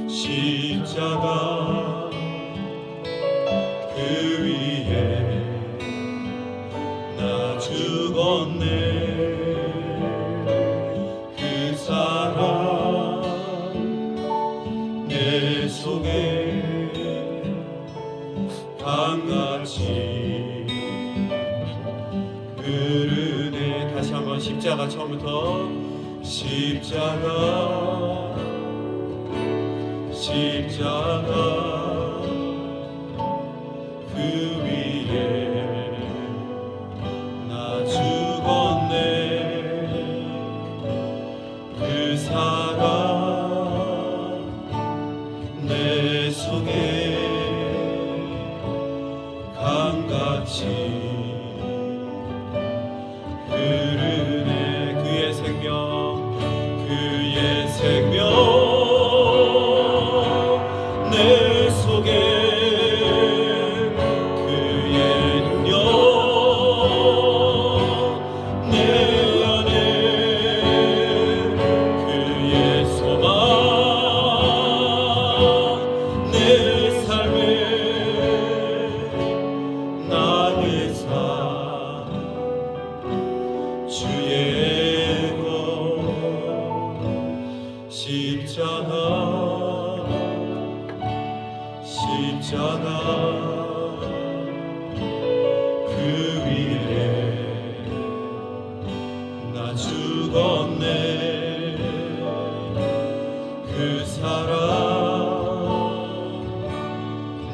십자가 그 위에 나 죽었네. 그 사랑 내 속에 강같이 흐르네. 다시 한번 십자가 처음부터. 십자가 그 위에 나 죽었네. 그 사랑 내 속에 강같이 흐르네. 그의 생명 내 속에 그의 능력 내 안에 그의 소망 내 삶에 나의 삶 주의 것 십자가 그 위에 나 죽었네. 그 사랑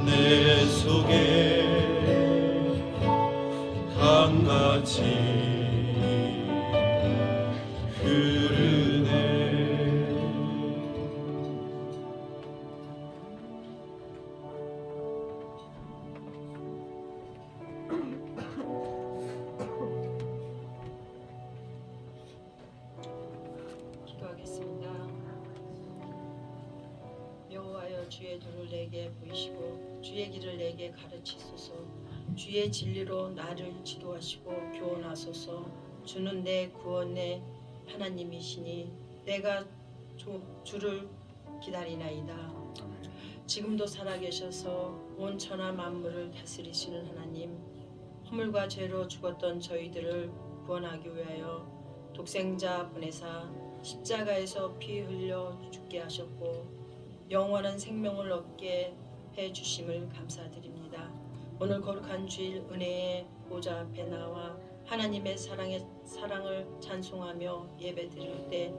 내 속에 강같이 흐르네. 기도하겠습니다. 여호와여, 주의 도를 내게 보이시고 주의 길을 내게 가르치소서. 주의 진리로 나를 지도하시고 교훈하소서. 주는 내 구원의 하나님이시니 내가 주를 기다리나이다. 지금도 살아계셔서 온 천하 만물을 다스리시는 하나님, 허물과 죄로 죽었던 저희들을 구원하기 위하여 독생자 보내사 십자가에서 피 흘려 죽게 하셨고 영원한 생명을 얻게 해주심을 감사드립니다. 오늘 거룩한 주일 은혜의 보좌 앞에 나와 하나님의 사랑을 찬송하며 예배드릴 때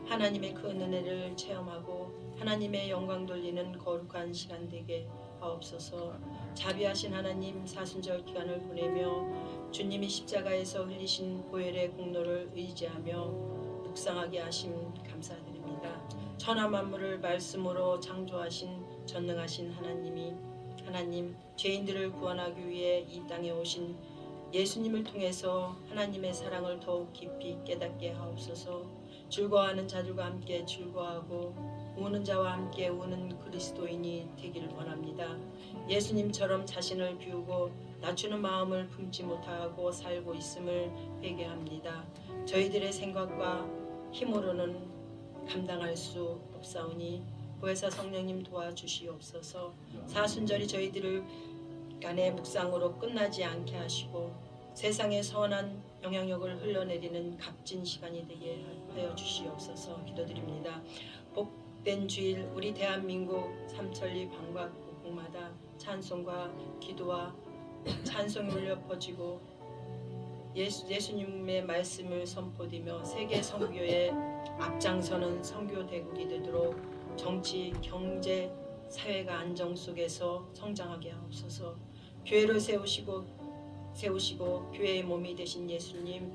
하나님의 그 은혜를 체험하고 하나님의 영광 돌리는 거룩한 시간 되게 하옵소서. 자비하신 하나님, 사순절 기간을 보내며 주님이 십자가에서 흘리신 보혈의 공로를 의지하며 묵상하게 하심 감사드립니다. 천하 만물을 말씀으로 창조하신 전능하신 하나님, 죄인들을 구원하기 위해 이 땅에 오신 예수님을 통해서 하나님의 사랑을 더욱 깊이 깨닫게 하옵소서. 즐거워하는 자들과 함께 즐거워하고 우는 자와 함께 우는 그리스도인이 되기를 원합니다. 예수님처럼 자신을 비우고 낮추는 마음을 품지 못하고 살고 있음을 회개합니다. 저희들의 생각과 힘으로는 감당할 수 없사오니 보혜사 성령님 도와주시옵소서. 사순절이 저희들을 간의 묵상으로 끝나지 않게 하시고 세상에 선한 영향력을 흘러내리는 값진 시간이 되게 하여 주시옵소서 기도드립니다. 복된 주일 우리 대한민국 삼천리 방과 곳곳마다 찬송과 기도와 찬송이 울려 퍼지고 예수님의 말씀을 선포되며 세계 선교에 앞장서는 선교 대국이 되도록 정치, 경제, 사회가 안정 속에서 성장하게 하옵소서. 교회를 세우시고 교회의 몸이 되신 예수님,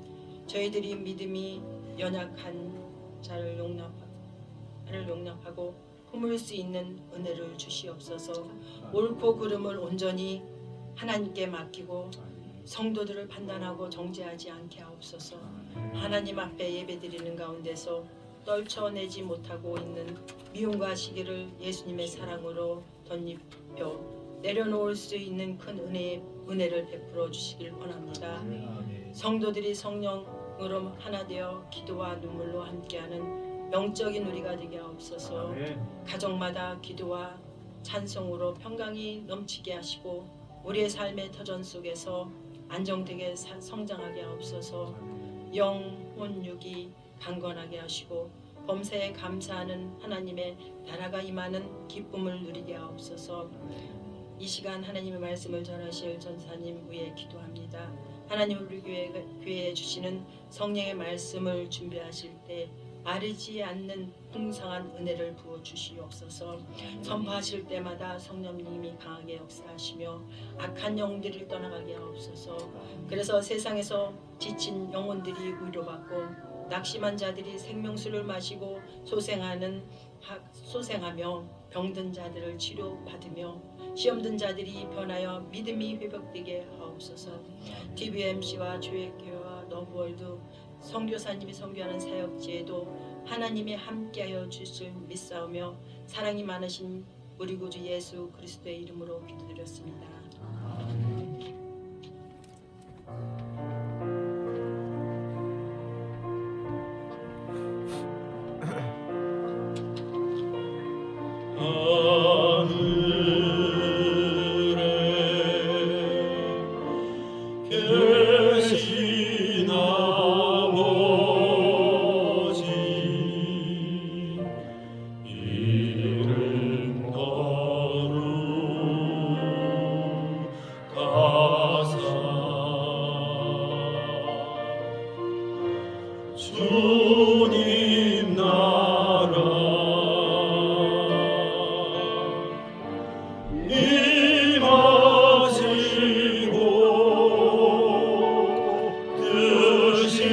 저희들이 믿음이 연약한 자를 용납하고 품을 수 있는 은혜를 주시옵소서. 옳고 그름을 온전히 하나님께 맡기고 성도들을 판단하고 정죄하지 않게 하옵소서. 하나님 앞에 예배드리는 가운데서 떨쳐내지 못하고 있는 미움과 시기를 예수님의 사랑으로 덧입혀 내려놓을 수 있는 큰 은혜를 베풀어 주시길 원합니다. 성도들이 성령으로 하나 되어 기도와 눈물로 함께하는 영적인 우리가 되게 하옵소서. 아멘. 가정마다 기도와 찬송으로 평강이 넘치게 하시고 우리의 삶의 터전 속에서 안정되게 성장하게 하옵소서. 영혼 육이 강건하게 하시고 범사에 감사하는 하나님의 나라가 임하는 기쁨을 누리게 하옵소서. 이 시간 하나님의 말씀을 전하실 전사님 위해 기도합니다. 하나님 우리 교회에 주시는 성령의 말씀을 준비하실 때 마르지 않는 풍성한 은혜를 부어 주시옵소서. 선포하실 때마다 성령님이 강하게 역사하시며 악한 영들을 떠나가게 하옵소서. 그래서 세상에서 지친 영혼들이 위로받고 낙심한 자들이 생명수를 마시고 소생하며 병든 자들을 치료받으며 시험든 자들이 변하여 믿음이 회복되게 하옵소서. TVMC와 주의교회와 너브월드 선교사님이 선교하는 사역지에도 하나님이 함께하여 주실 믿사오며 사랑이 많으신 우리 구주 예수 그리스도의 이름으로 기도드렸습니다. 계신 아버지 이름 거룩하사 주님 나라 임하시고 뜻이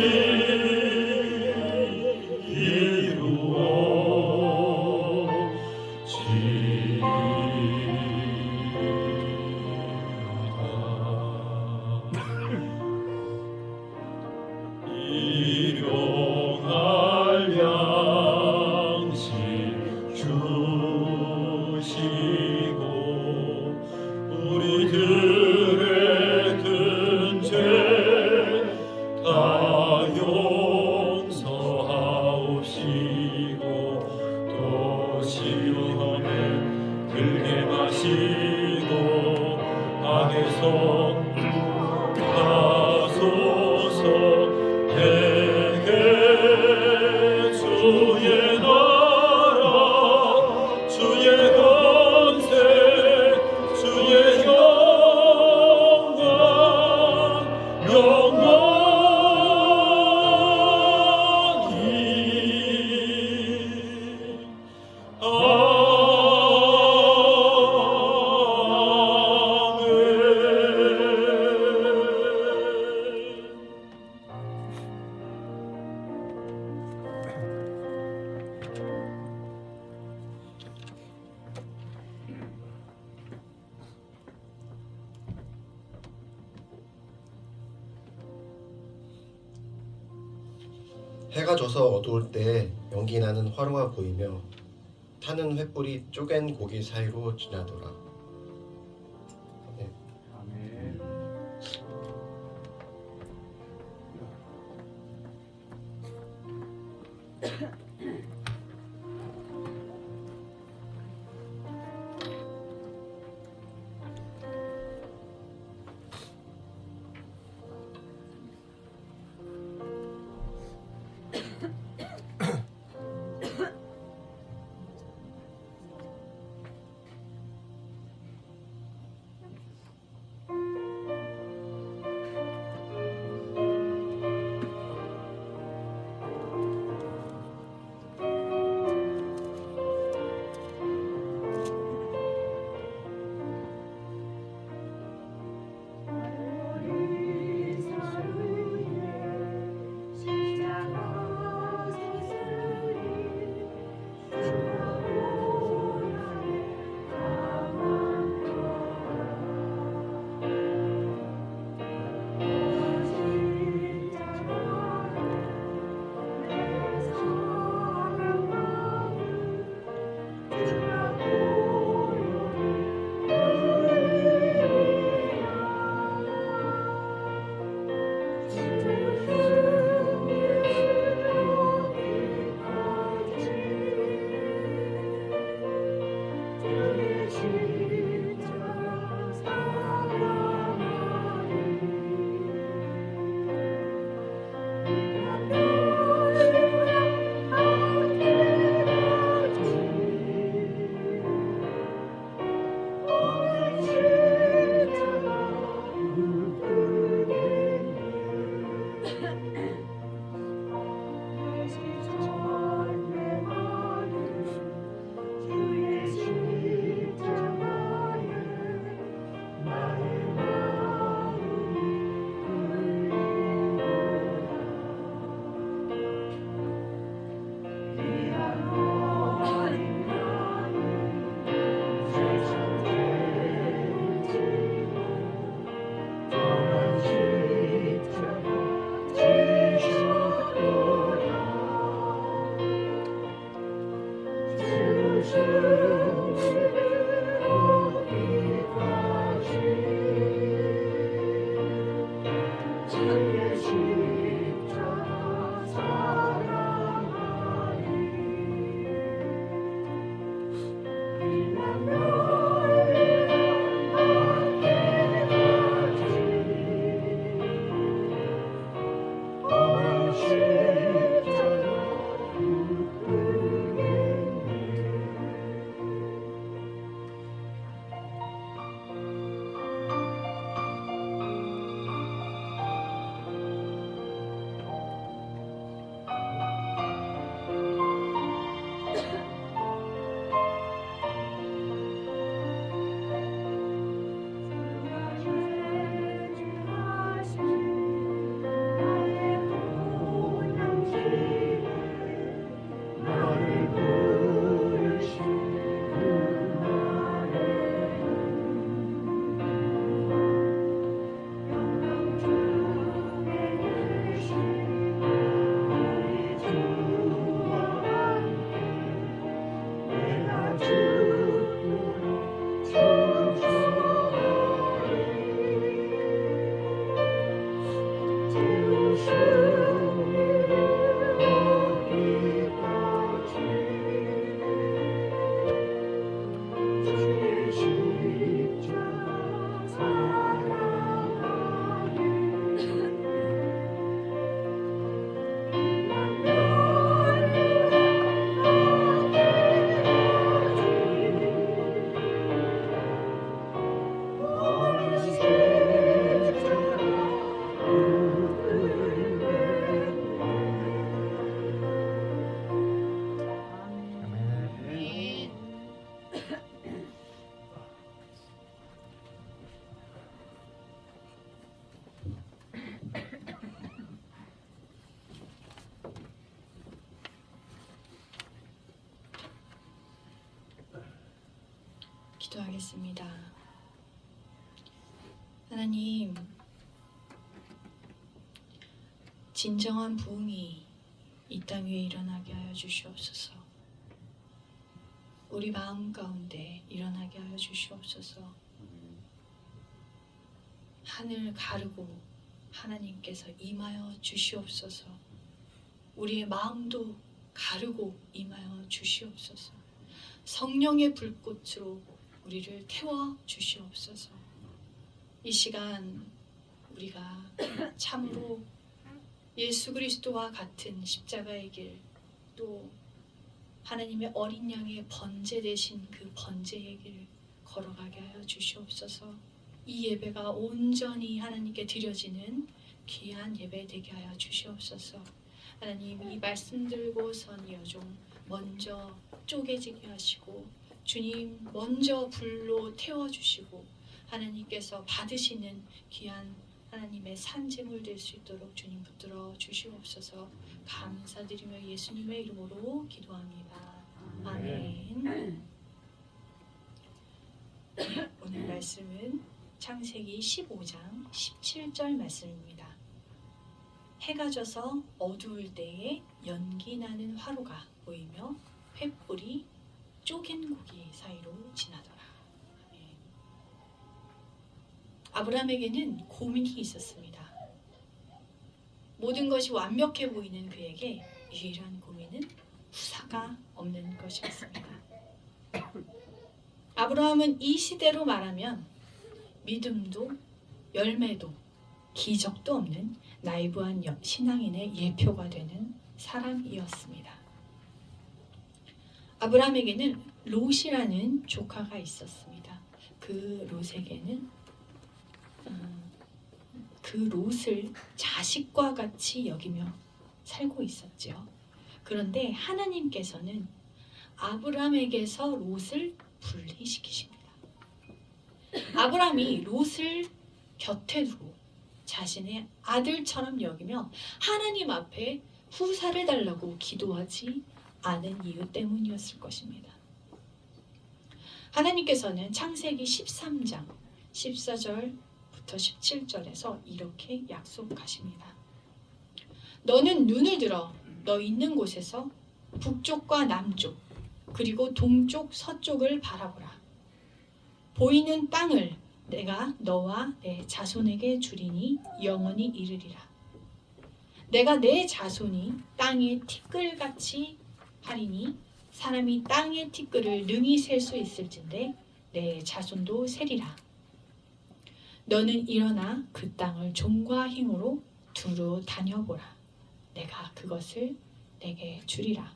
일용할 양식 주시고 우리들의 큰 죄 다 용서하옵시고 또 시험에 들게 마시고 악에서 하소서. 내게 주의 나라 주의 권세 주의 영광 영원히 해가 져서 어두울 때 연기 나는 화로가 보이며 타는 횃불이 쪼갠 고기 사이로 지나더라. 네. 아멘. 기도하겠습니다. 하나님, 진정한 부흥이 이 땅 위에 일어나게 하여 주시옵소서. 우리 마음 가운데 일어나게 하여 주시옵소서. 하늘 가르고 하나님께서 임하여 주시옵소서. 우리의 마음도 가르고 임하여 주시옵소서. 성령의 불꽃으로 우리를 태워 주시옵소서. 이 시간 우리가 참으로 예수 그리스도와 같은 십자가의 길, 또 하나님의 어린 양의 번제 되신 그 번제의 길 걸어가게 하여 주시옵소서. 이 예배가 온전히 하나님께 드려지는 귀한 예배 되게 하여 주시옵소서. 하나님, 이 말씀 들고 선 여종 먼저 쪼개지게 하시고 주님 먼저 불로 태워주시고 하나님께서 받으시는 귀한 하나님의 산재물 될 수 있도록 주님 붙들어 주시옵소서. 감사드리며 예수님의 이름으로 기도합니다. 아멘. 오늘 말씀은 창세기 15장 17절 말씀입니다. 해가 져서 어두울 때에 연기 나는 화로가 보이며 횃불이 쪼갠 고기 사이로 지나더라. 아브라함에게는 고민이 있었습니다. 모든 것이 완벽해 보이는 그에게 유일한 고민은 후사가 없는 것이었습니다. 아브라함은 이 시대로 말하면 믿음도 열매도 기적도 없는 나이브한 신앙인의 예표가 되는 사람이었습니다. 아브라함에게는 롯이라는 조카가 있었습니다. 그 롯에게는 그 롯을 자식과 같이 여기며 살고 있었죠. 그런데 하나님께서는 아브라함에게서 롯을 분리시키십니다. 아브라함이 롯을 곁에 두고 자신의 아들처럼 여기며 하나님 앞에 후사를 달라고 기도하지 않은 이유 때문이었을 것입니다. 하나님께서는 창세기 13장 14절부터 17절에서 이렇게 약속하십니다. 너는 눈을 들어 너 있는 곳에서 북쪽과 남쪽 그리고 동쪽 서쪽을 바라보라. 보이는 땅을 내가 너와 내 자손에게 주리니 영원히 이르리라. 내가 내 자손이 땅의 티끌같이 하리니 사람이 땅의 티끌을 능히 셀 수 있을진데 내 자손도 세리라. 너는 일어나 그 땅을 종과 힘으로 두루 다녀보라. 내가 그것을 내게 주리라.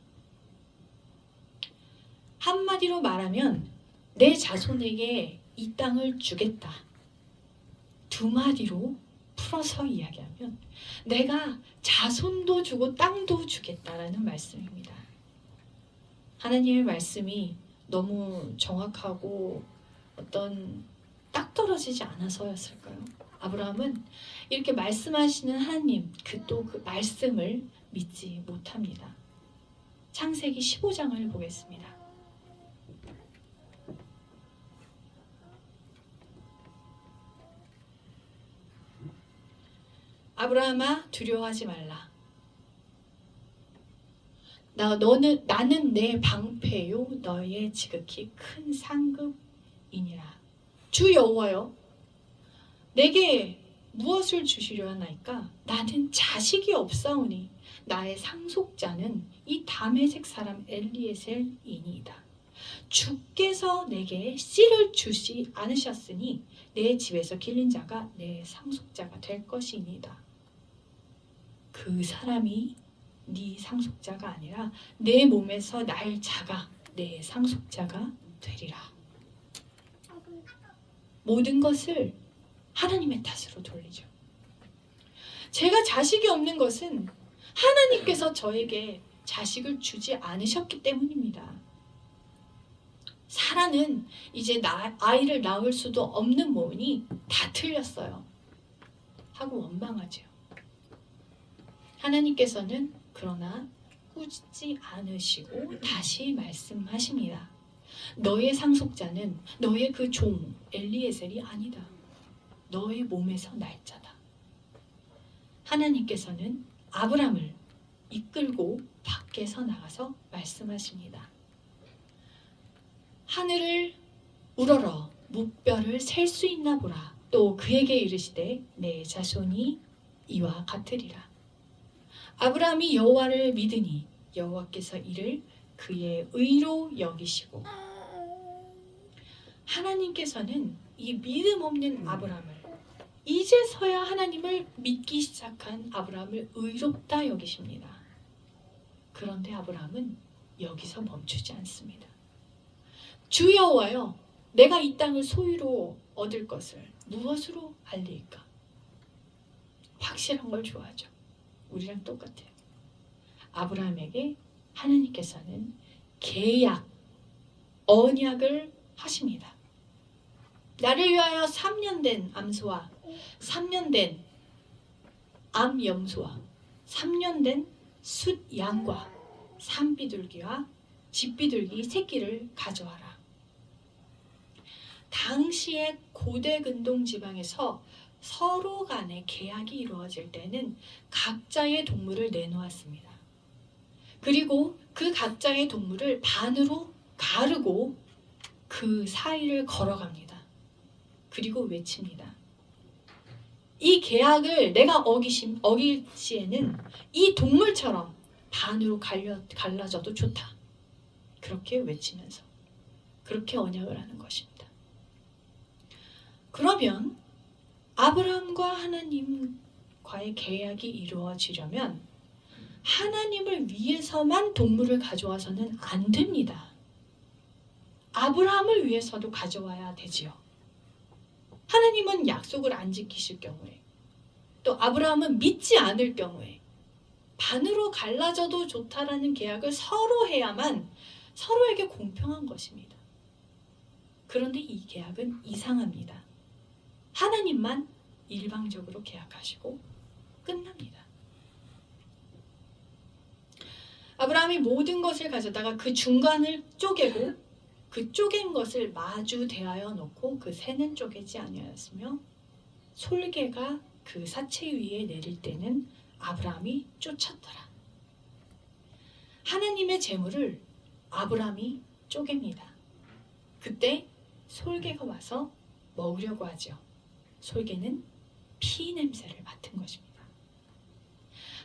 한마디로 말하면 내 자손에게 이 땅을 주겠다. 두 마디로 풀어서 이야기하면 내가 자손도 주고 땅도 주겠다라는 말씀입니다. 하나님의 말씀이 너무 정확하고 어떤 딱 떨어지지 않아서였을까요? 아브라함은 이렇게 말씀하시는 하나님 그 말씀을 믿지 못합니다. 창세기 15장을 보겠습니다. 아브라함아 두려워하지 말라. 나는 내 방패요 너의 지극히 큰 상급이니라. 주 여호와여 내게 무엇을 주시려 하나이까? 나는 자식이 없사오니 나의 상속자는 이 다메섹 사람 엘리에셀이니이다. 주께서 내게 씨를 주시 않으셨으니 내 집에서 길린 자가 내 상속자가 될 것이니이다. 그 사람이 네 상속자가 아니라 내 몸에서 날 자가 내 상속자가 되리라. 모든 것을 하나님의 탓으로 돌리죠. 제가 자식이 없는 것은 하나님께서 저에게 자식을 주지 않으셨기 때문입니다. 사라는 이제 아이를 낳을 수도 없는 몸이니 다 틀렸어요 하고 원망하죠. 하나님께서는 그러나 꾸짖지 않으시고 다시 말씀하십니다. 너의 상속자는 너의 그 종 엘리에셀이 아니다. 너의 몸에서 날 자다. 하나님께서는 아브람을 이끌고 밖에서 나가서 말씀하십니다. 하늘을 우러러 무뼈를 셀 수 있나 보라. 또 그에게 이르시되 내 자손이 이와 같으리라. 아브라함이 여호와를 믿으니 여호와께서 이를 그의 의로 여기시고, 하나님께서는 이 믿음 없는 아브라함을 이제서야 하나님을 믿기 시작한 아브라함을 의롭다 여기십니다. 그런데 아브라함은 여기서 멈추지 않습니다. 주 여호와여 내가 이 땅을 소유로 얻을 것을 무엇으로 알리까? 확실한 걸 좋아하죠. 우리랑 똑같아요. 아브라함에게 하나님께서는 계약, 언약을 하십니다. 나를 위하여 3년 된 암소와 3년 된 암염소와 3년 된 숫양과 산비둘기와 집비둘기 새끼를 가져와라. 당시의 고대 근동 지방에서 서로 간의 계약이 이루어질 때는 각자의 동물을 내놓았습니다. 그리고 그 각자의 동물을 반으로 가르고 그 사이를 걸어갑니다. 그리고 외칩니다. 이 계약을 내가 어길 시에는 이 동물처럼 반으로 갈라져도 좋다. 그렇게 외치면서 그렇게 언약을 하는 것입니다. 그러면 아브라함과 하나님과의 계약이 이루어지려면 하나님을 위해서만 동물을 가져와서는 안 됩니다. 아브라함을 위해서도 가져와야 되지요. 하나님은 약속을 안 지키실 경우에, 또 아브라함은 믿지 않을 경우에 반으로 갈라져도 좋다라는 계약을 서로 해야만 서로에게 공평한 것입니다. 그런데 이 계약은 이상합니다. 하나님만 일방적으로 계약하시고 끝납니다. 아브라함이 모든 것을 가져다가 그 중간을 쪼개고 그 쪼갠 것을 마주 대하여 놓고 그 새는 쪼개지 아니하였으며 솔개가 그 사체 위에 내릴 때는 아브라함이 쫓았더라. 하나님의 재물을 아브라함이 쪼갭니다. 그때 솔개가 와서 먹으려고 하죠. 솔개는 피 냄새를 맡은 것입니다.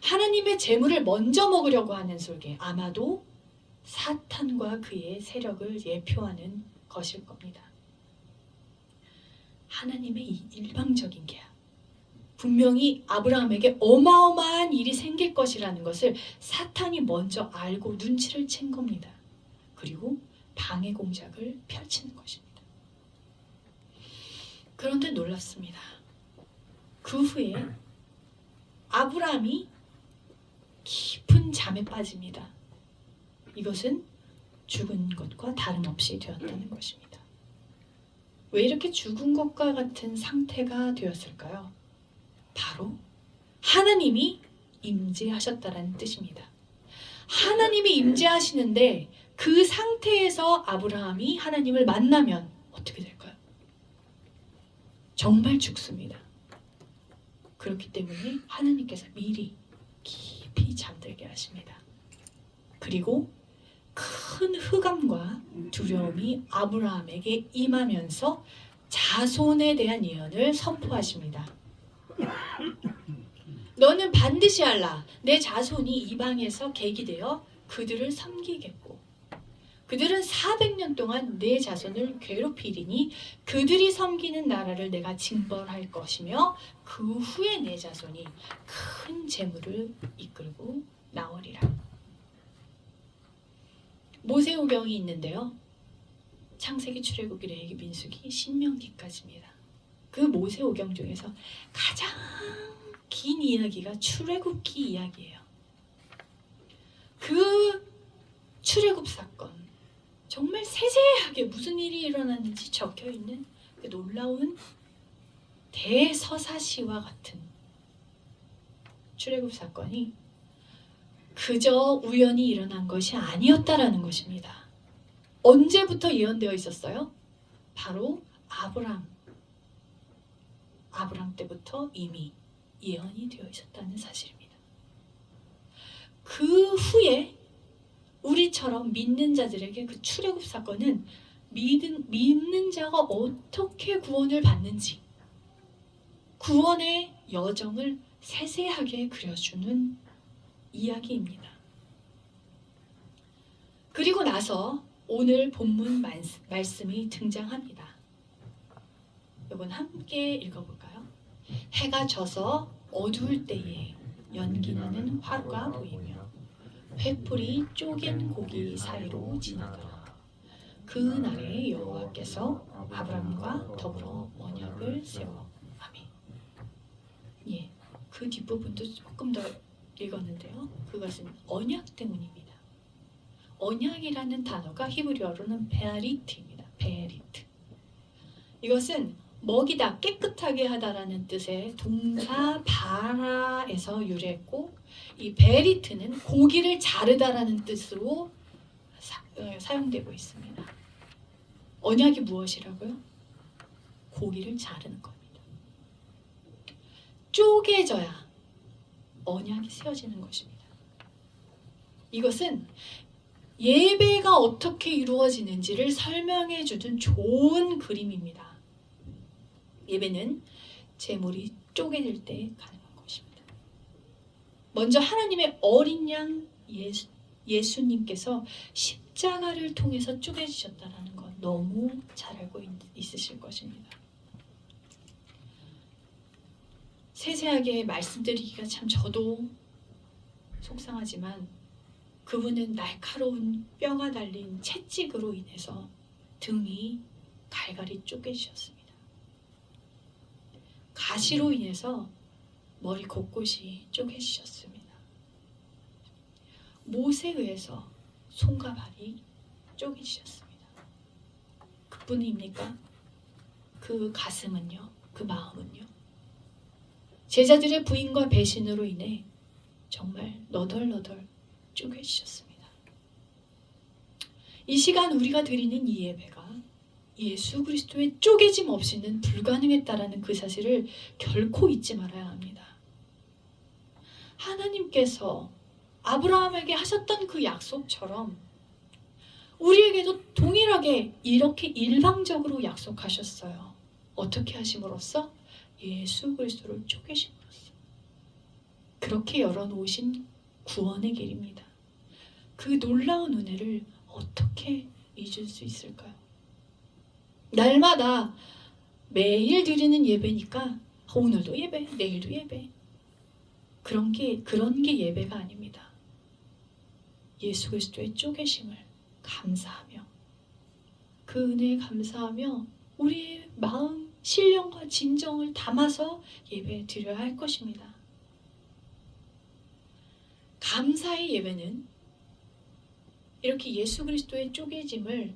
하나님의 재물을 먼저 먹으려고 하는 솔개, 아마도 사탄과 그의 세력을 예표하는 것일 겁니다. 하나님의 이 일방적인 계약, 분명히 아브라함에게 어마어마한 일이 생길 것이라는 것을 사탄이 먼저 알고 눈치를 챈 겁니다. 그리고 방해 공작을 펼치는 것입니다. 그런데 놀랍습니다. 그 후에 아브라함이 깊은 잠에 빠집니다. 이것은 죽은 것과 다름없이 되었다는 것입니다. 왜 이렇게 죽은 것과 같은 상태가 되었을까요? 바로 하나님이 임재하셨다는 뜻입니다. 하나님이 임재하시는데 그 상태에서 아브라함이 하나님을 만나면 어떻게 될까요? 정말 죽습니다. 그렇기 때문에 하나님께서 미리 깊이 잠들게 하십니다. 그리고 큰 흑암과 두려움이 아브라함에게 임하면서 자손에 대한 예언을 선포하십니다. 너는 반드시 알라. 내 자손이 이방에서 객이 되어 그들을 섬기겠고 그들은 400년 동안 내 자손을 괴롭히리니 그들이 섬기는 나라를 내가 징벌할 것이며 그 후에 내 자손이 큰 재물을 이끌고 나오리라. 모세오경이 있는데요. 창세기, 출애굽기, 레위기, 민수기, 신명기까지입니다. 그 모세오경 중에서 가장 긴 이야기가 출애굽기 이야기예요. 그 출애굽 사건, 정말 세세하게 무슨 일이 일어났는지 적혀있는 그 놀라운 대서사시와 같은 출애굽 사건이 그저 우연히 일어난 것이 아니었다라는 것입니다. 언제부터 예언되어 있었어요? 바로 아브람 때부터 이미 예언이 되어 있었다는 사실입니다. 그 후에 우리처럼 믿는 자들에게 그 출애굽 사건은 믿는 자가 어떻게 구원을 받는지 구원의 여정을 세세하게 그려주는 이야기입니다. 그리고 나서 오늘 본문 말씀이 등장합니다. 이건 함께 읽어볼까요? 해가 져서 어두울 때에 연기나는 화루가 보이며 횃불이 쪼갠 고기 사이로 지나더라. 그 날에 여호와께서 아브람과 더불어 언약을 세워. 아멘. 예, 그 뒷부분도 조금 더 읽었는데요. 그것은 언약 때문입니다. 언약이라는 단어가 히브리어로는 베리트입니다. 베리트. 이것은 먹이다, 깨끗하게 하다라는 뜻의 동사 바라에서 유래했고 이 베리트는 고기를 자르다라는 뜻으로 사용되고 있습니다. 언약이 무엇이라고요? 고기를 자르는 겁니다. 쪼개져야 언약이 세워지는 것입니다. 이것은 예배가 어떻게 이루어지는지를 설명해 주는 좋은 그림입니다. 예배는 제물이 쪼개질 때 가능한 것입니다. 먼저 하나님의 어린 양 예수님께서 십자가를 통해서 쪼개지셨다는 것 너무 잘 알고 있으실 것입니다. 세세하게 말씀드리기가 참 저도 속상하지만 그분은 날카로운 뼈가 달린 채찍으로 인해서 등이 갈갈이 쪼개지셨습니다. 가시로 인해서 머리 곳곳이 쪼개지셨습니다. 못에 의해서 손과 발이 쪼개지셨습니다. 그뿐입니까? 그 가슴은요, 그 마음은요. 제자들의 부인과 배신으로 인해 정말 너덜너덜 쪼개지셨습니다. 이 시간 우리가 드리는 이 예배가 예수 그리스도의 쪼개짐 없이는 불가능했다라는 그 사실을 결코 잊지 말아야 합니다. 하나님께서 아브라함에게 하셨던 그 약속처럼 성경에 이렇게 일방적으로 약속하셨어요. 어떻게 하심으로써? 예수 그리스도를 쪼개심으로써. 그렇게 열어놓으신 구원의 길입니다. 그 놀라운 은혜를 어떻게 잊을 수 있을까요? 날마다 매일 드리는 예배니까 오늘도 예배, 내일도 예배. 그런 게 예배가 아닙니다. 예수 그리스도의 쪼개심을 감사하며 그 은혜에 감사하며 우리의 마음, 신령과 진정을 담아서 예배 드려야 할 것입니다. 감사의 예배는 이렇게 예수 그리스도의 쪼개짐을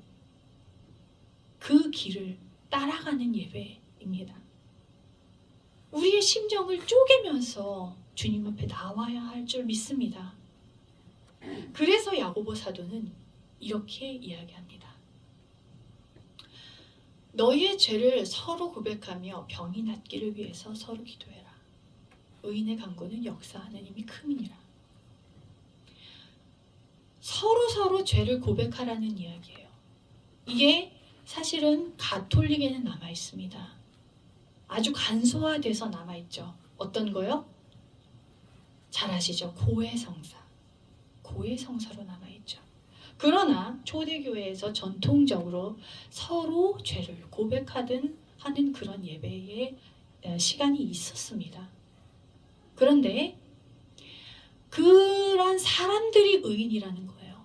그 길을 따라가는 예배입니다. 우리의 심정을 쪼개면서 주님 앞에 나와야 할 줄 믿습니다. 그래서 야고보 사도는 이렇게 이야기합니다. 너희의 죄를 서로 고백하며 병이 낫기를 위해서 서로 기도해라. 의인의 간구는 역사하는 힘이 큼이니라. 서로 죄를 고백하라는 이야기예요. 이게 사실은 가톨릭에는 남아 있습니다. 아주 간소화돼서 남아 있죠. 어떤 거요? 잘 아시죠? 고해성사. 고해성사로 남아 있죠. 그러나 초대교회에서 전통적으로 서로 죄를 고백하든 하는 그런 예배의 시간이 있었습니다. 그런데 그런 사람들이 의인이라는 거예요.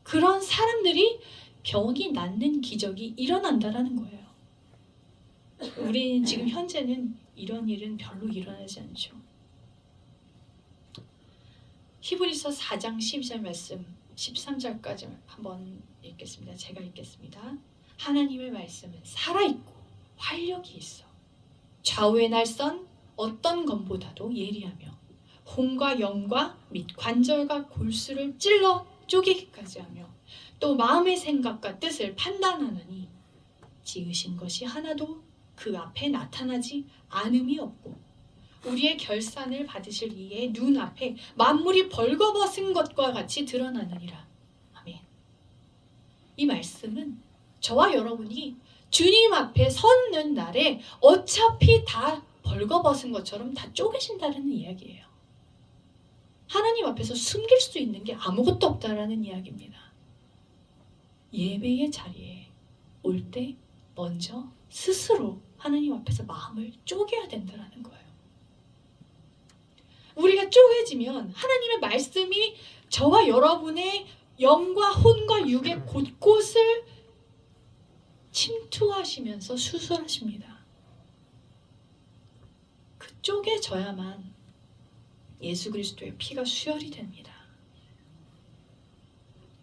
그런 사람들이 병이 낫는 기적이 일어난다라는 거예요. 우리는 지금 현재는 이런 일은 별로 일어나지 않죠. 히브리서 4장 12절 말씀 13절까지 한번 읽겠습니다. 제가 읽겠습니다. 하나님의 말씀은 살아있고 활력이 있어 좌우의 날선 어떤 검보다도 예리하며 혼과 영과 및 관절과 골수를 찔러 쪼개기까지 하며 또 마음의 생각과 뜻을 판단하느니 지으신 것이 하나도 그 앞에 나타나지 않음이 없고 우리의 결산을 받으실 이의 눈앞에 만물이 벌거벗은 것과 같이 드러나느니라. 아멘. 이 말씀은 저와 여러분이 주님 앞에 섰는 날에 어차피 다 벌거벗은 것처럼 다 쪼개진다는 이야기예요. 하나님 앞에서 숨길 수 있는 게 아무것도 없다라는 이야기입니다. 예배의 자리에 올 때 먼저 스스로 하나님 앞에서 마음을 쪼개야 된다는 거예요. 우리가 쪼개지면 하나님의 말씀이 저와 여러분의 영과 혼과 육의 곳곳을 침투하시면서 수술하십니다. 그 쪼개져야만 예수 그리스도의 피가 수혈이 됩니다.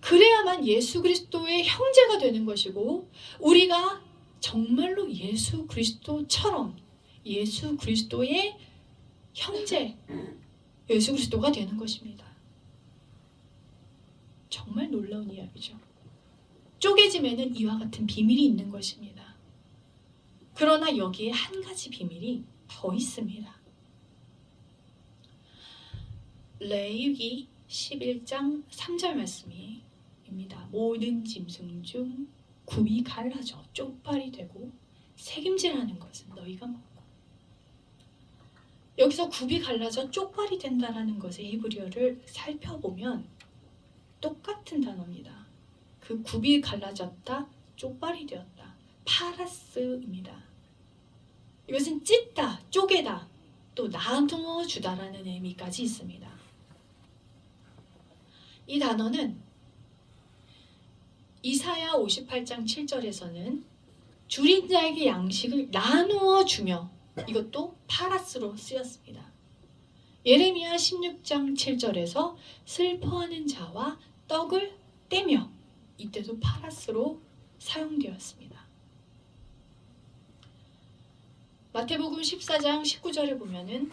그래야만 예수 그리스도의 형제가 되는 것이고 우리가 정말로 예수 그리스도처럼 예수 그리스도의 형제, 예수 그리스도가 되는 것입니다. 정말 놀라운 이야기죠. 쪼개짐에는 이와 같은 비밀이 있는 것입니다. 그러나 여기에 한 가지 비밀이 더 있습니다. 레위기 11장 3절 말씀입니다. 모든 짐승 중 굽이 갈라져 쪽발이 되고 새김질하는 것은 너희가 먹고 여기서 굽이 갈라져 쪽발이 된다는 것의 히브리어를 살펴보면 똑같은 단어입니다. 그 굽이 갈라졌다, 쪽발이 되었다. 파라스입니다. 이것은 찢다, 쪼개다, 또 나누어 주다라는 의미까지 있습니다. 이 단어는 이사야 58장 7절에서는 줄인 자에게 양식을 나누어 주며 이것도 파라스로 쓰였습니다. 예레미야 16장 7절에서 슬퍼하는 자와 떡을 떼며 이때도 파라스로 사용되었습니다. 마태복음 14장 19절에 보면은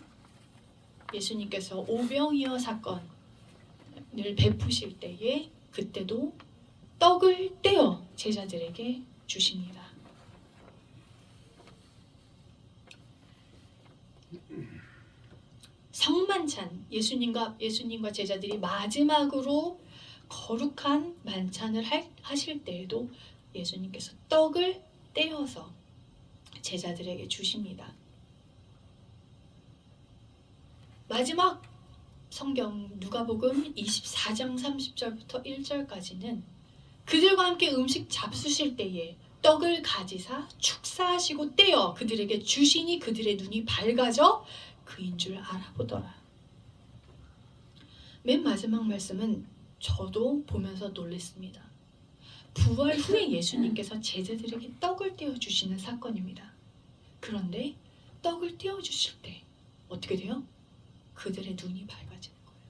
예수님께서 오병이어 사건을 베푸실 때에 그때도 떡을 떼어 제자들에게 주십니다. 성만찬, 예수님과 제자들이 마지막으로 거룩한 만찬을 하실 때에도 예수님께서 떡을 떼어서 제자들에게 주십니다. 마지막 성경 누가복음 24장 30절부터 1절까지는 그들과 함께 음식 잡수실 때에 떡을 가지사 축사하시고 떼어 그들에게 주시니 그들의 눈이 밝아져 그인 줄 알아보더라. 맨 마지막 말씀은 저도 보면서 놀랐습니다. 부활 후에 예수님께서 제자들에게 떡을 떼어 주시는 사건입니다. 그런데 떡을 떼어 주실 때 어떻게 돼요? 그들의 눈이 밝아지는 거예요.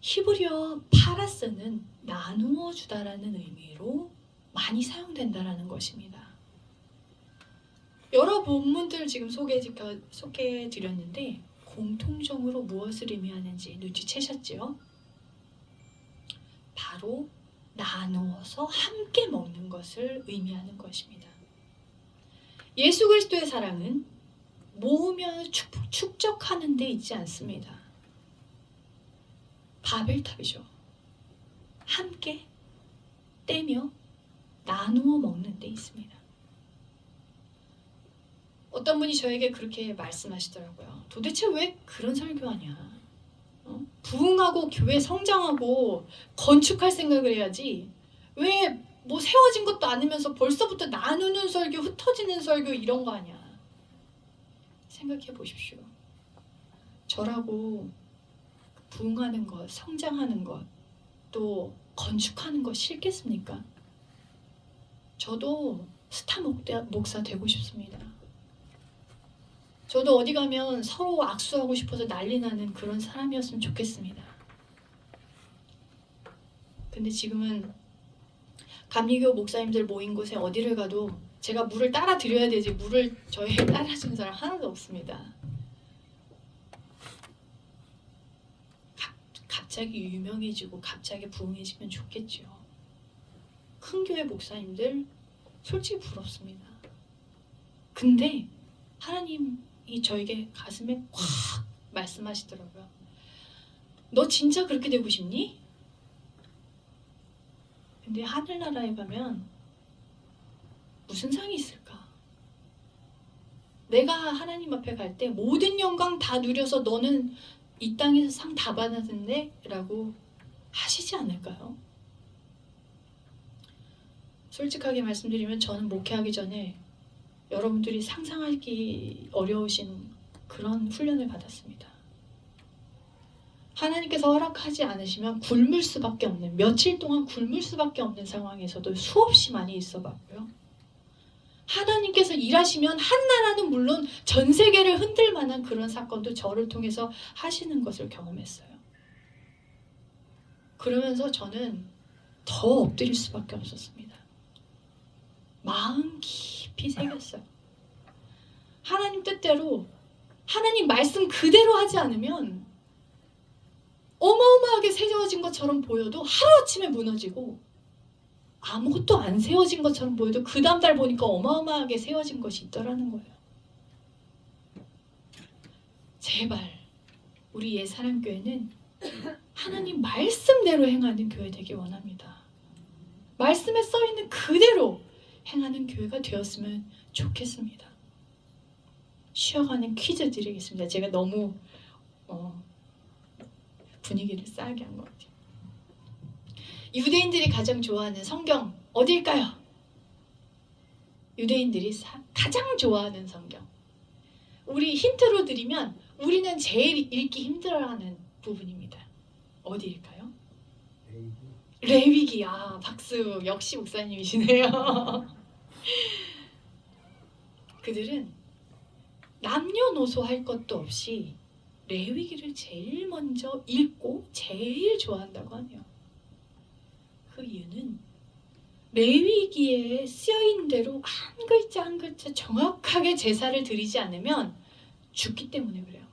히브리어 파라스는 나누어 주다라는 의미로 많이 사용된다라는 것입니다. 여러 본문들 지금 소개해 드렸는데 공통적으로 무엇을 의미하는지 눈치채셨지요? 바로 나누어서 함께 먹는 것을 의미하는 것입니다. 예수 그리스도의 사랑은 모으며 축적하는 데 있지 않습니다. 바벨탑이죠. 함께 떼며 나누어 먹는 데 있습니다. 어떤 분이 저에게 그렇게 말씀하시더라고요. 도대체 왜 그런 설교하냐? 부흥하고 교회 성장하고 건축할 생각을 해야지 왜 뭐 세워진 것도 않으면서 벌써부터 나누는 설교, 흩어지는 설교 이런 거 아니야. 생각해 보십시오. 저라고 부흥하는 것, 성장하는 것, 또 건축하는 것 싫겠습니까? 저도 스타 목사 되고 싶습니다. 저도 어디 가면 서로 악수하고 싶어서 난리 나는 그런 사람이었으면 좋겠습니다. 근데 지금은 감리교 목사님들 모인 곳에 어디를 가도 제가 물을 따라 드려야 되지 물을 저에게 따라주는 사람 하나도 없습니다. 갑자기 유명해지고 갑자기 부흥해지면 좋겠죠. 큰 교회 목사님들 솔직히 부럽습니다. 근데 하나님이 저에게 가슴에 확 말씀하시더라고요. 너 진짜 그렇게 되고 싶니? 근데 하늘나라에 가면 무슨 상이 있을까? 내가 하나님 앞에 갈 때 모든 영광 다 누려서 너는 이 땅에서 상 다 받았는데? 라고 하시지 않을까요? 솔직하게 말씀드리면 저는 목회하기 전에 여러분들이 상상하기 어려우신 그런 훈련을 받았습니다. 하나님께서 허락하지 않으시면 굶을 수밖에 없는, 며칠 동안 굶을 수밖에 없는 상황에서도 수없이 많이 있어봤고요. 하나님께서 일하시면 한 나라는 물론 전 세계를 흔들 만한 그런 사건도 저를 통해서 하시는 것을 경험했어요. 그러면서 저는 더 엎드릴 수밖에 없었습니다. 마음 깊이 새겼어요. 하나님 뜻대로 하나님 말씀 그대로 하지 않으면 어마어마하게 세워진 것처럼 보여도 하루아침에 무너지고 아무것도 안 세워진 것처럼 보여도 그 다음 달 보니까 어마어마하게 세워진 것이 있더라는 거예요. 제발 우리 예사랑교회는 하나님 말씀대로 행하는 교회 되길 원합니다. 말씀에 써있는 그대로 행하는 교회가 되었으면 좋겠습니다. 쉬어가는 퀴즈 드리겠습니다. 제가 너무 분위기를 싸게 한 것 같아요. 유대인들이 가장 좋아하는 성경 어딜까요? 유대인들이 가장 좋아하는 성경. 우리 힌트로 드리면 우리는 제일 읽기 힘들어하는 부분입니다. 어디일까요? 레위기. 아, 박수. 역시 목사님이시네요. 그들은 남녀노소 할 것도 없이 레위기를 제일 먼저 읽고 제일 좋아한다고 하네요. 그 이유는 레위기에 쓰여있는 대로 한 글자 한 글자 정확하게 제사를 드리지 않으면 죽기 때문에 그래요.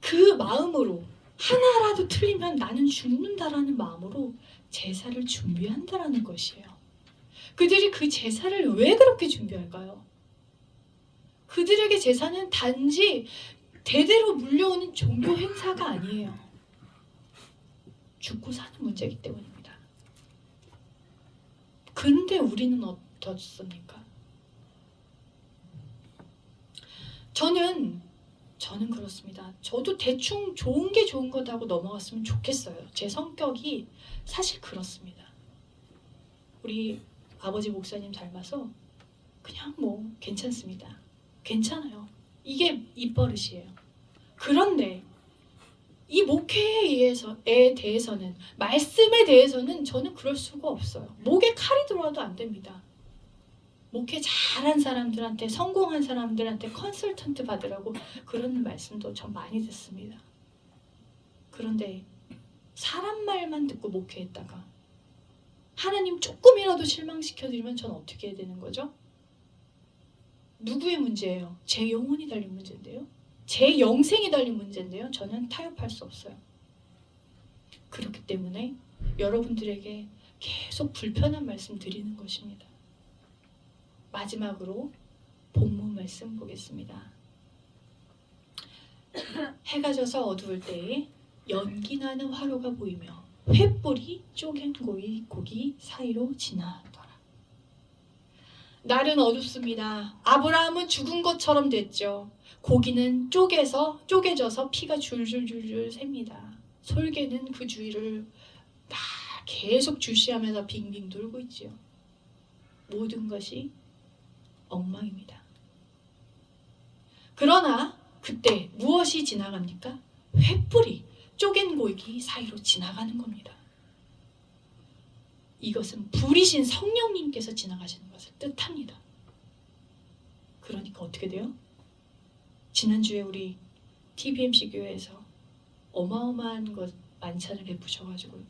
그 마음으로 하나라도 틀리면 나는 죽는다라는 마음으로 제사를 준비한다라는 것이에요. 그들이 그 제사를 왜 그렇게 준비할까요? 그들에게 제사는 단지 대대로 물려오는 종교 행사가 아니에요. 죽고 사는 문제이기 때문입니다. 그런데 우리는 어떻습니까? 저는 그렇습니다. 저도 대충 좋은 게 좋은 거다고 넘어갔으면 좋겠어요. 제 성격이 사실 그렇습니다. 우리 아버지 목사님 닮아서 그냥 뭐 괜찮습니다. 괜찮아요. 이게 입버릇이에요. 그런데 이 목회에 대해서는, 말씀에 대해서는 저는 그럴 수가 없어요. 목에 칼이 들어와도 안 됩니다. 목회 잘한 사람들한테, 성공한 사람들한테 컨설턴트 받으라고 그런 말씀도 전 많이 듣습니다. 그런데 사람 말만 듣고 목회했다가 하나님 조금이라도 실망시켜드리면 전 어떻게 해야 되는 거죠? 누구의 문제예요? 제 영혼이 달린 문제인데요. 제 영생이 달린 문제인데요. 저는 타협할 수 없어요. 그렇기 때문에 여러분들에게 계속 불편한 말씀 드리는 것입니다. 마지막으로 본문 말씀 보겠습니다. 해가 져서 어두울 때에 연기 나는 화로가 보이며 횃불이 쪼갠 고기 사이로 지나더라. 날은 어둡습니다. 아브라함은 죽은 것처럼 됐죠. 고기는 쪼개져서 피가 줄줄줄줄 셉니다. 솔개는 그 주위를 막 계속 주시하면서 빙빙 돌고 있지요. 모든 것이 엉망입니다. 그러나 그때 무엇이 지나갑니까? 횃불이 쪼갠 고기 사이로 지나가는 겁니다. 이것은 불이신 성령님께서 지나가시는 것을 뜻합니다. 그러니까 어떻게 돼요? 지난주에 우리 TBMC 교회에서 어마어마한 것 만찬을 베푸셔가지고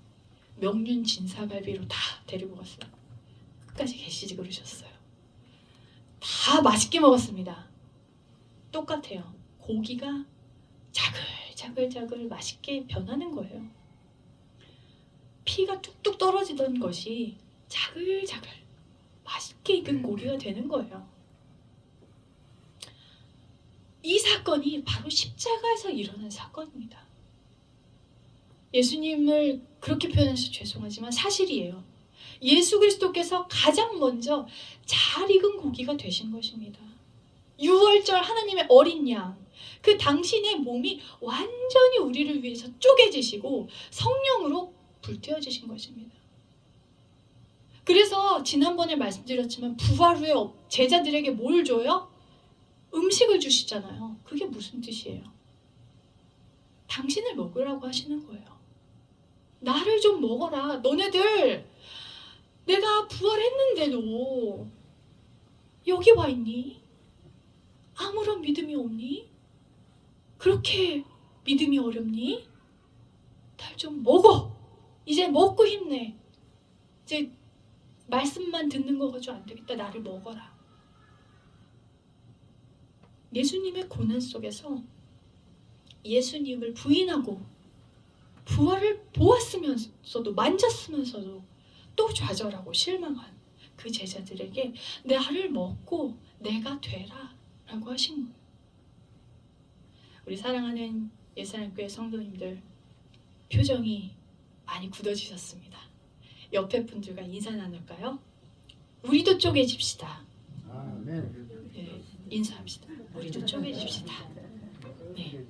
명륜 진사갈비로 다 데리고 갔어요. 끝까지 계시지 그러셨어요. 다 맛있게 먹었습니다. 똑같아요. 고기가 자글자글 맛있게 변하는 거예요. 피가 뚝뚝 떨어지던 것이 자글자글 맛있게 익은 고기가 되는 거예요. 이 사건이 바로 십자가에서 일어난 사건입니다. 예수님을 그렇게 표현해서 죄송하지만 사실이에요. 예수 그리스도께서 가장 먼저 잘 익은 고기가 되신 것입니다. 유월절 하나님의 어린 양, 그 당신의 몸이 완전히 우리를 위해서 쪼개지시고 성령으로 불태워지신 것입니다. 그래서 지난번에 말씀드렸지만 부활 후에 제자들에게 뭘 줘요? 음식을 주시잖아요. 그게 무슨 뜻이에요? 당신을 먹으라고 하시는 거예요. 나를 좀 먹어라. 너네들 내가 부활했는데도 여기 와 있니? 아무런 믿음이 없니? 그렇게 믿음이 어렵니? 날 좀 먹어. 이제 먹고 힘내. 이제 말씀만 듣는 거 가지고 안 되겠다. 나를 먹어라. 예수님의 고난 속에서 예수님을 부인하고 부활을 보았으면서도 만졌으면서도 또 좌절하고 실망한 그 제자들에게 나를 먹고 내가 되라 라고 하신 거예요. 우리 사랑하는 예사랑교회 성도님들, 표정이 많이 굳어지셨습니다. 옆에 분들과 인사 나눌까요? 우리도 쪼개집시다. 네, 인사합시다. 우리도 쪼개집시다. 네.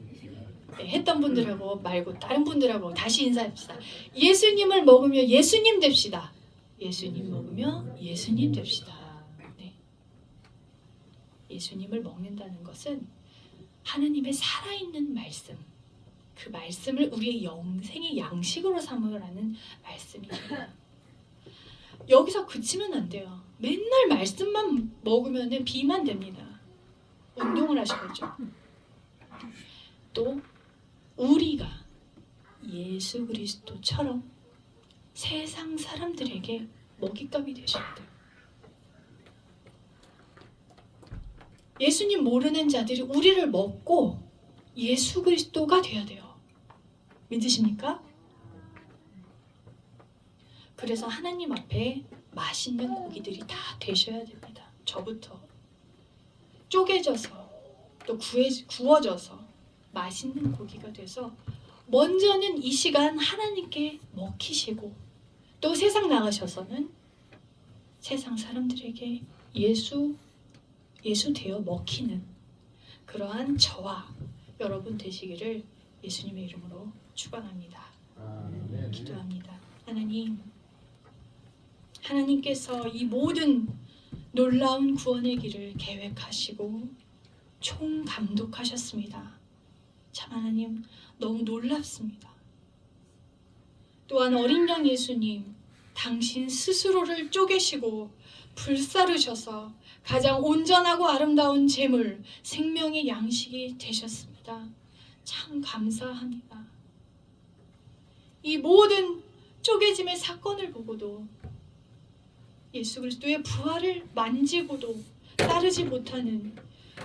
네, 했던 분들하고 말고 다른 분들하고 다시 인사합시다. 예수님을 먹으며 예수님 됩시다. 예수님 먹으며 예수님 됩시다. 네. 예수님을 먹는다는 것은 하나님의 살아있는 말씀, 그 말씀을 우리의 영생의 양식으로 삼으라는 말씀입니다. 여기서 그치면 안 돼요. 맨날 말씀만 먹으면 비만 됩니다. 운동을 하셔야죠. 또 우리가 예수 그리스도처럼 세상 사람들에게 먹잇감이 되셔야 돼요. 예수님 모르는 자들이 우리를 먹고 예수 그리스도가 되어야 돼요. 믿으십니까? 그래서 하나님 앞에 맛있는 고기들이 다 되셔야 됩니다. 저부터 쪼개져서 또 구워져서 맛있는 고기가 돼서 먼저는 이 시간 하나님께 먹히시고 또 세상 나가셔서는 세상 사람들에게 예수 되어 먹히는 그러한 저와 여러분 되시기를 예수님의 이름으로 축원합니다. 기도합니다. 하나님께서 이 모든 놀라운 구원의 길을 계획하시고 총감독하셨습니다. 참 하나님 너무 놀랍습니다. 또한 어린 양 예수님 당신 스스로를 쪼개시고 불사르셔서 가장 온전하고 아름다운 제물 생명의 양식이 되셨습니다. 참 감사합니다. 이 모든 쪼개짐의 사건을 보고도 예수 그리스도의 부활을 만지고도 따르지 못하는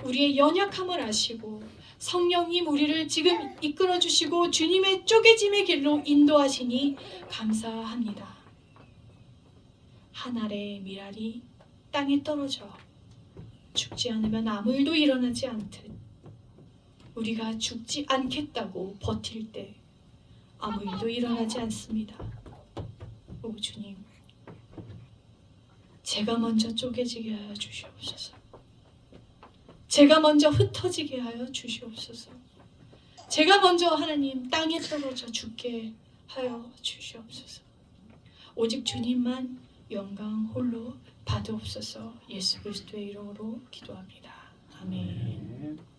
우리의 연약함을 아시고 성령님 우리를 지금 이끌어 주시고 주님의 쪼개짐의 길로 인도하시니 감사합니다. 한 알의 밀알이 땅에 떨어져 죽지 않으면 아무 일도 일어나지 않듯 우리가 죽지 않겠다고 버틸 때 아무 일도 일어나지 않습니다. 오 주님, 제가 먼저 쪼개지게 하여 주시옵소서. 제가 먼저 흩어지게 하여 주시옵소서. 제가 먼저 하나님 땅에 떨어져 죽게 하여 주시옵소서. 오직 주님만 영광 홀로 받으옵소서. 예수 그리스도의 이름으로 기도합니다. 아멘.